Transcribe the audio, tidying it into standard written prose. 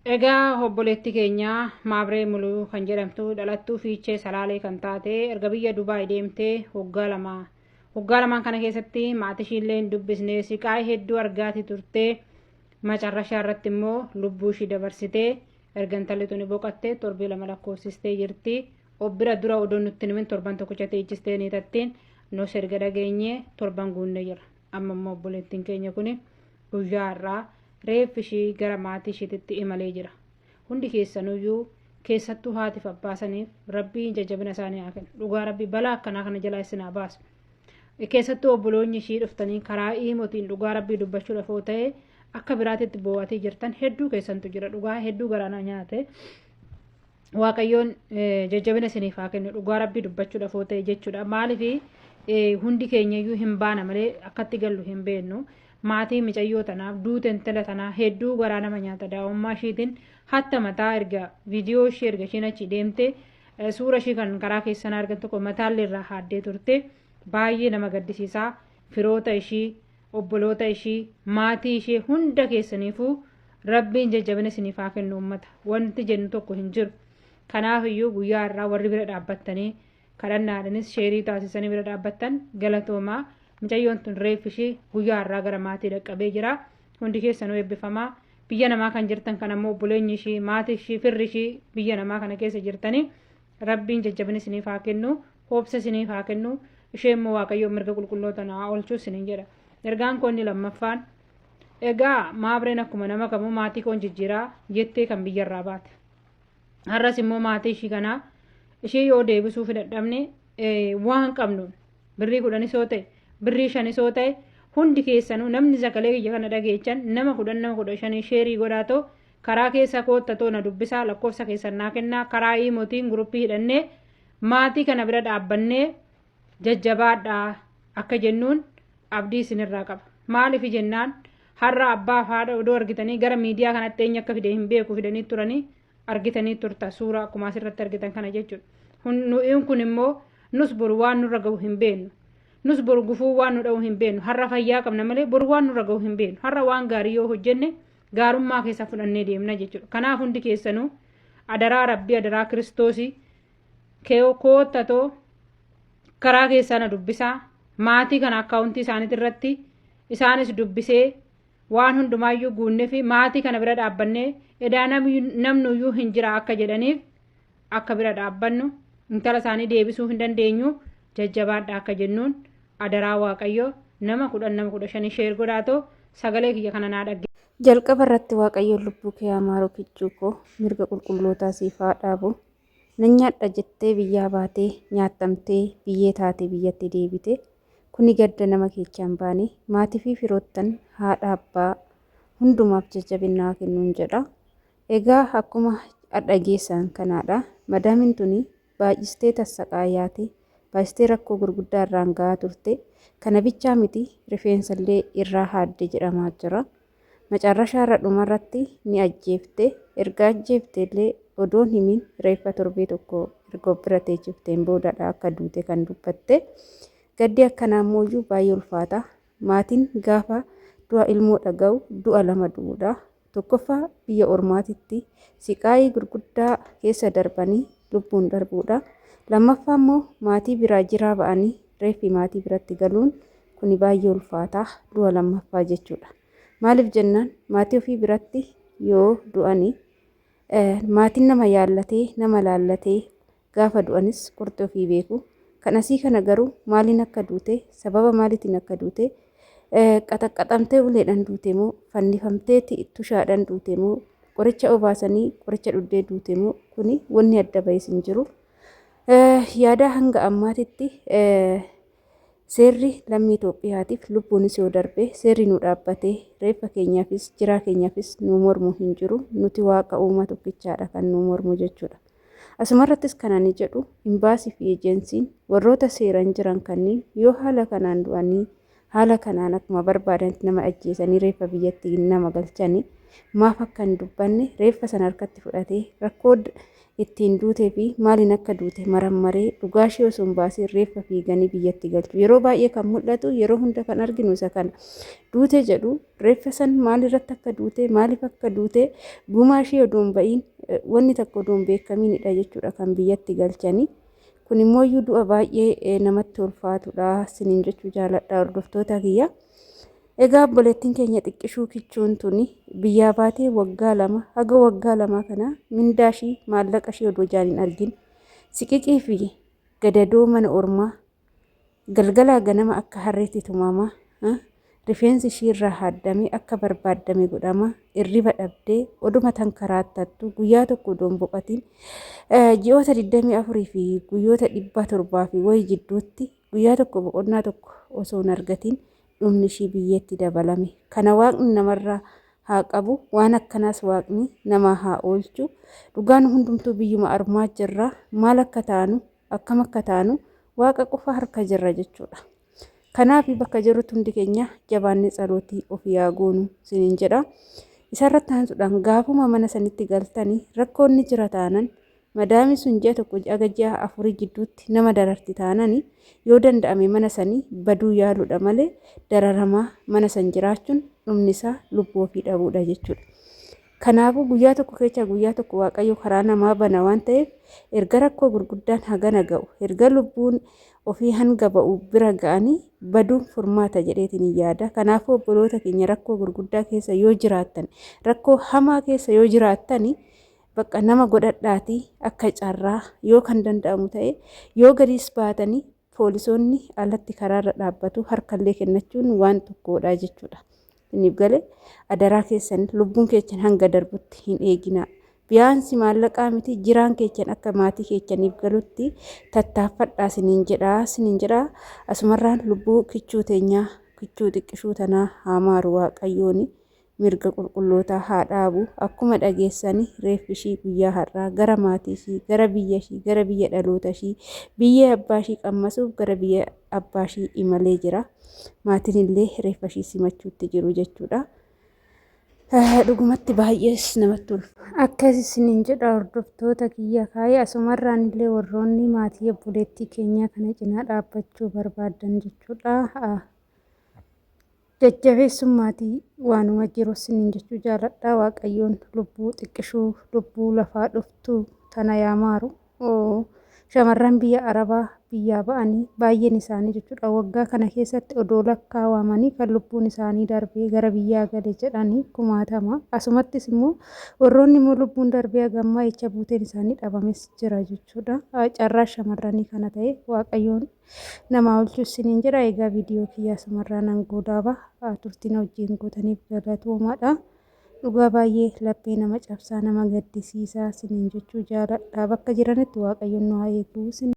Egaa obboleetti keenya Maabree Muluu kan jedhamtu dhalattuu fiichee Salaalee kan taate erga biyya Dubaay deemtee waggaa lamaan kana keessatti maatii ishiillee hin dubbisne siqaa hedduu argaatii turtee macarrashaa irratti immoo lubbuu ishii dabarsitee erga intalli tuni boqattee torbii 2 lakkoofsistee jirti. Obbira dura odoon nutti himin torban tokkicha teechistee ni tattiin nus erga dhageenye torban guunnee jira. Amma immoo obboleettiin keenya kuni guyyaa irraa reeffi ishii gara maatii ishiitti imalee jira. Hundi keessanuyyuu keessattuu haatiif abbaasaniif rabbiin jajjabina isaanii haa kennu. Dhugaa rabbii balaa akkanaa kana jalaa isinaa baasu. Keessattuu obboloonni ishii dhuftanii karaa hiimotiin dhugaa rabbii dubbachuudhaaf yoo ta'e akka biraatitti boo'atee jirtan hedduu keessantu jira. Dhugaa hedduu garaana nyaate. Waaqayyoon jajjabina isiniif haa kennu. Dhugaa rabbii dubbachuudhaaf yoo ta'e jechuudha. Maaliif hundi keenyayyuu hin baana malee akkatti gallu hin beennu. Maatii micayyoo tanaaf duute intala tanaa hedduu garaa nama nyaata daa'ummaa ishiitiin hatta mataa erga viidiyoo ishee erga ishiin achi deemte suura ishii kan karaa keessan argan tokko mataallee irraa haaddee turte baay'ee nama gaddisiisaa. Firoota ishii obboloota ishii maatii ishee hunda keessaniifuu rabbiin jajjabina isiniif haa kennu uummata. Wanti jennu tokko hin jiru. Kanaafiyyuu guyyaa irraa warri bira dhaabbattanii kadhannaadhaanis sheerii taasisanii bira dhaabbattan galatoomaa. Mucayyoon tun reeffi ishii guyyaa irraa gara maatii dhaqqabee jira. Hundi keessanuu eebbifamaa. Biyya namaa kan jirtan kan ammoo obboleenyi ishii, maatii ishii, firri ishii biyya namaa kana keessa jirtanii rabbiin jajjabina isiniif haa kennu, hoobsa isiniif haa kennu. Ishee immoo Waaqayyoon mirga qulqulloota naa oolchuu isiniin jedha. Ergaan koo inni lammaffaan egaa Maabreen akkuma nama kamuu maatii koon jijjiiraa jettee kan biyya irraa baate. Har'as immoo maatii ishii kanaa ishee yoo deebisuu fidadhamne waan qabnuun birrii 10 yoo ta'e birrii 5 yoo ta'e hundi keessanuu namni sagalee kiyya kana dhageechan nama 10 nama 15 sheerii godhaatoo karaa keessa koottatoo na dubbisaa lakkoofsa keessan naa kennaa karaa hiimotiin guruppii hidhannee maatii kana bira dhaabbannee jajjabaadhaa akka jennuun abdii isinirraa qaba. Maaliif jennaan har'a abbaa fi haadha odoo argitanii gara miidiyaa kanatti eenyu akka fide hin beeku fidanii turanii argitanii turta suuraa akkuma asirratti argitan kana jechuudha. Nuyi kun immoo nus boru waan nurra gahu hin beeknu. Nus boru gufuu waan nu dha'u hin beeknu. Har'a fayyaa qabna malee boru waan nurra gahu hin beeknu. Har'a waan gaarii yoo hojjenne gaarummaa keessa fudhannee deemna jechuudha. Kanaaf hundi keessanuu adaraa rabbii adaraa kiristoosii koottatoo karaa keessaa na dubbisaa maatii kana akkaawuntii isaaniitti irratti isaanis dubbisee waan hundumaayyuu guunnee fi maatii kana bira dhaabbannee edaa namnuyyuu hin jira akka jedhaniif akka bira dhaabbannu intala isaanii deebisuu hin dandeenyu jajjabaadha akka jennuun adaraa Waaqayyoo nama 10 nama 15 sheer godhaatoo sagalee kiyya kana naa dhagge. Jalqaba irratti Waaqayyoon lubbuu kee amaaruu kichuu koo mirga qulqullootaa siif haa dhaabu. Nan nyaadha jettee biyyaa baatee nyaattamtee biyyee taatee biyyatti deebite. Kuni gadda nama keechaan baane maatii fi firoottan haadha abbaa hundumaaf jajjabinaa kennuun jedha. Egaa akkuma dhageessan kanaadha. Madaamin tuni baay'istee tassaqaa yaate baay'istee rakkoo gurguddaa irraan gahaa turte. Kana bichaa miti rifeensallee irraa haadde jedhamaa jira. Macarrashaa irra dhumarratti ni ajjeefte. Erga ajjeefte illee odoon himin reeffa torbee tokko erga bira teechifteen boodadha akka duute kan dubbatte. Gaddi akkanaa immoo baay'ee ulfaata. Maatiin gaafa du'a ilmoo dhaga'u du'a lama du'uudha. Tokkoffaa biyya ormaatitti siqaayii gurguddaa keessa darbanii lubbuun darbuudha. Lammaffaa immoo maatii biraa jiraa ba'anii reeffi maatii biratti galuun kuni baay'ee ulfaata du'a lammaffaa jechuudha. Maaliif jennaan maatii ofii biratti yoo du'anii maatiin nama yaallatee nama laallatee gaafa du'anis qorxii ofii beeku. Kan asii kana garuu maaliin akka duute sababa maaliitiin akka duute qaxaxamtee uleedhaan duute moo fannifamteeti tushaadhaan duute moo qoricha obaasanii qoricha dhuddee duute moo kuni wanni adda bahee hin jiru. Yaada hanga ammaatitti seerri lammii Itoophiyaatiif lubbuunis yoo darbe seerri nu dhaabbatee reeffa keenyaafis jiraa keenyaafis nu mormu hin jiru. Nuti waaqa uumaa tokkichaadha kan nu mormu jechuudha. Asumarrattis kanan jedhu imbaasii fi ejensiin warroota seeran jiran kanneen yoo haala kanaan du'anii haala kanaan akkuma barbaadan nama ajjeesanii reeffa biyyatti nama galchanii maaf akka hin dubbanne reeffa sana harkatti fudhatee rakkoo ittiin duutee fi maaliin akka duute marammaree dhugaa ishee osoo hin baasiin reeffa fiiganii biyyatti galchu. Yeroo baay'ee kan mul'atu yeroo hunda kan arginu isa kana. Duute jedhu reeffa san maalirratti akka duute maaliif akka duute gumaa ishee odoo hin ba'iin wanni tokko odoo hin beekamiinidha jechuudha kan biyyatti galchanii. Kun immoo iyyuu du'a baay'ee namatti ulfaatudha siniin jechuu jaaladha hordoftoota kiyya. Egaa obboleettiin keenya xiqqishuu kichuun tuni biyyaa baatee waggaa 2 haga waggaa 2 kana mindaa ishii maallaqa ishii odoo jaan hin argin siqiqii fi gadadoo mana ormaa galgalaa ganama akka harreetti tumama rifeensi ishii irraa haaddamee akka barbaaddame godhama irriba dhabdee oduma tankaraattattu guyyaa tokko odoo hin boqatiin ji'oota 24 fi guyyoota 700 fi wayii jidduutti guyyaa tokko boqonnaa tokko osoo hin argatiin dhumni ishii biyyatti dabalame. Kana waaqni namarraa haa qabu waan akkanaas waaqni nama haa oolchu. Dhugaan hundumtuu biyyuma armaa jirra maal akka taanu akkam akka taanu waaqa qofa harka jirra jechuudha. Kanaaf bakka jirrutti hundi keenya jabaannee tsarootii ofii haa goonu siniin jedha. Isarratti aansuudhaan gaafuma mana sanitti galtanii rakkoonni jira taanan madaami sun ji'a tokko ji'a 4 gidduutti nama dararti taananii yoo danda'ame mana sanii baduu yaaluudha malee dararamaa mana san jiraachuun dhumni isaa lubbuu ofii dhabuudha jechuudha. Kanaafuu guyyaa tokko keessa guyyaa tokko waaqayyo karaa namaa bana waan ta'eef erga rakkoo gurguddaan hagana ga'u erga lubbuun ofii hanga ba'u bira ga'anii baduun furmaata jedheetiin yaada. Kanaafuu obboloota keenya rakkoo gurguddaa keessa yoo jiraattan rakkoo hamaa keessa yoo jiraattan bakka nama godhadhaatii akka carraa yoo kan danda'amu ta'e yoo gadiis baatanii poolisoonni alatti karaarra dhaabbatu harkallee kennachuun waan tokkodha jechuudha. Inni galee adaraa keessan lubbuun keessan hanga darbutti hin eegina. Biyaansi maallaqaa miti jiraan keessan akka maatii keessaniif galutti tattaaffadhaa siniin jedhaa asumarraan lubbuu kichuu teenyaa kichuu xiqqishuu tanaa haa maaru waaqayyooni. Mirga qulqullootaa haa dhaabu akkuma dhageessanii reeffi ishii guyyaa har'aa gara maatii ishii gara biyya ishii gara biyya dhaloota ishii biyya abbaa ishii qammasuuf gara biyya abbaa ishii imalee jira. Maatiin illee reeffa ishii simachuutti jiru jechuudha. Dhugumatti baay'ees namatti ulfa. Akkas isiniin jedha hordoftoota kiyya kaayee asumarraan illee warroonni maatii obboleettii keenyaa kana cinaa dhaabbachuu barbaadan jechuudha. Jajjabeessummaatii waanuma jiru siniin jechuu jaaladha. Waaqayyoon lubbuu xiqqishuu lubbuu lafaa dhuftu tana yaa maaru. Shamarran biyya Arabaa biyyaa ba'anii baay'een isaanii jechuudha waggaa kana keessatti odoo lakkaawamanii kan lubbuun isaanii darbee gara biyyaa gale jedhanii kumaatama. Asumattis immoo warroonni immoo lubbuun darbee hagammaa jecha buuteen isaanii dhabames jira jechuudha. Carraa shamarranii kana ta'e waaqayyoon nama oolchu siniin jedha. Egaa viidiyoo kiyyaa asumarraa nan goodaaba turtiin wajjin gootaniif galatoomaadha. Dhugaa baay'ee laphee nama cabsaa nama gaddisiisaa siniin jechuu jaaladha. Bakka jiranitti waaqayyoon nu haa eegu.